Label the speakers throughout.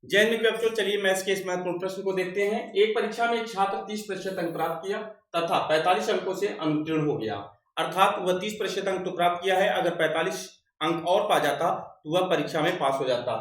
Speaker 1: जय हिंद बच्चों, चलिए मैथ्स के इस महत्वपूर्ण प्रश्न को देखते हैं। एक परीक्षा में एक छात्र 30% अंक प्राप्त किया तथा 45 अंकों से अनुत्तीर्ण हो गया, अर्थात वह 30% अंक तो प्राप्त किया है, अगर 45 अंक और पा जाता तो वह परीक्षा में पास हो जाता।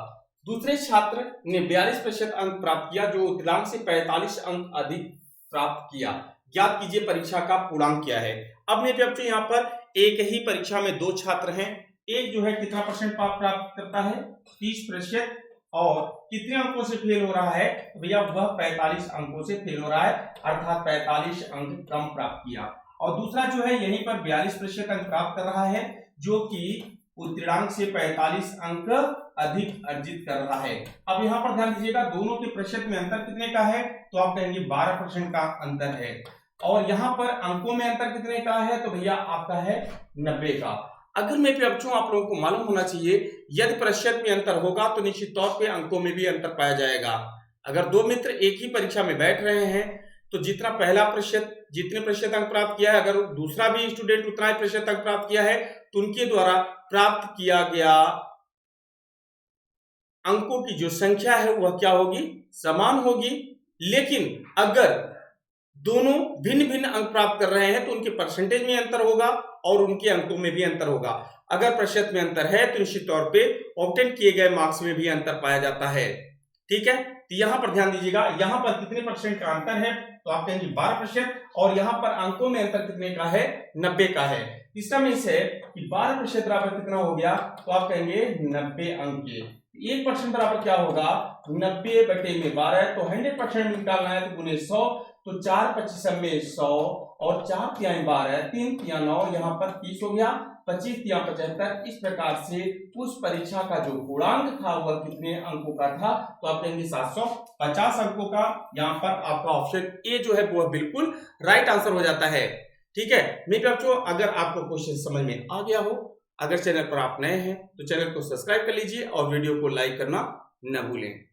Speaker 1: दूसरे छात्र ने 42% अंक प्राप्त किया जो उत्तीर्णांक से 45 अंक अधिक प्राप्त किया। ज्ञात कीजिए परीक्षा का पूर्णांक क्या है। अब मेरे बच्चों यहाँ पर एक ही परीक्षा में दो छात्र हैं, एक जो है कितना परसेंट प्राप्त करता है 30% और कितने अंकों से फेल हो रहा है भैया, वह 45 अंकों से फेल हो रहा है, अर्थात 45 अंक कम प्राप्त किया। और दूसरा जो है यहीं पर 42% अंक प्राप्त कर रहा है जो कि उत्तीर्णांक से 45 अंक अधिक अर्जित कर रहा है। अब यहाँ पर ध्यान दीजिएगा, दोनों के प्रतिशत में अंतर कितने का है, तो आप कहेंगे 12% का अंतर है। और यहाँ पर अंकों में अंतर कितने का है, तो भैया आपका है 90 का। अगर मैं बच्चों आप लोगों को मालूम होना चाहिए, यदि प्रतिशत में अंतर होगा तो निश्चित तौर पे अंकों में भी अंतर पाया जाएगा। अगर दो मित्र एक ही परीक्षा में बैठ रहे हैं तो जितना पहला प्रतिशत जितने प्रतिशत अंक प्राप्त किया है, अगर दूसरा भी स्टूडेंट उतना ही प्रतिशत अंक प्राप्त किया है तो उनके द्वारा प्राप्त किया गया अंकों की जो संख्या है वह क्या होगी, समान होगी। लेकिन अगर दोनों भिन्न भिन्न अंक प्राप्त कर रहे हैं तो उनके परसेंटेज में अंतर होगा और उनके अंकों में भी अंतर होगा। अगर प्रतिशत में अंतर है तो निश्चित तौर पे ऑब्टेन किए गए मार्क्स में भी अंतर पाया जाता है। ठीक है, तो यहां पर ध्यान दीजिएगा, यहां पर कितने परसेंट का अंतर है, तो आप कहेंगे 12%, और यहां पर अंकों में अंतर कितने का है, 90 का है। इसका मीन्स है कि 12% बराबर कितना हो गया, तो आप कहेंगे 90 अंक के। 1% बराबर क्या होगा, 90/12, तो 100% निकालना है तो गुने 100, तो 4 25 में 100 और 4 तिहाई 12, 3 तिहाई 9, यहाँ पर 30 हो गया, 25 तिहाई 75। इस प्रकार से उस परीक्षा का जो पूर्णांक था वह कितने अंकों का था, तो आप कहेंगे 750 अंकों का। यहाँ पर आपका ऑप्शन ए जो है वह बिल्कुल राइट आंसर हो जाता है। ठीक है मेरे बच्चों, अगर आपको क्वेश्चन समझ में आ गया हो, अगर चैनल पर आप नए हैं तो चैनल को सब्सक्राइब कर लीजिए और वीडियो को लाइक करना न भूलें।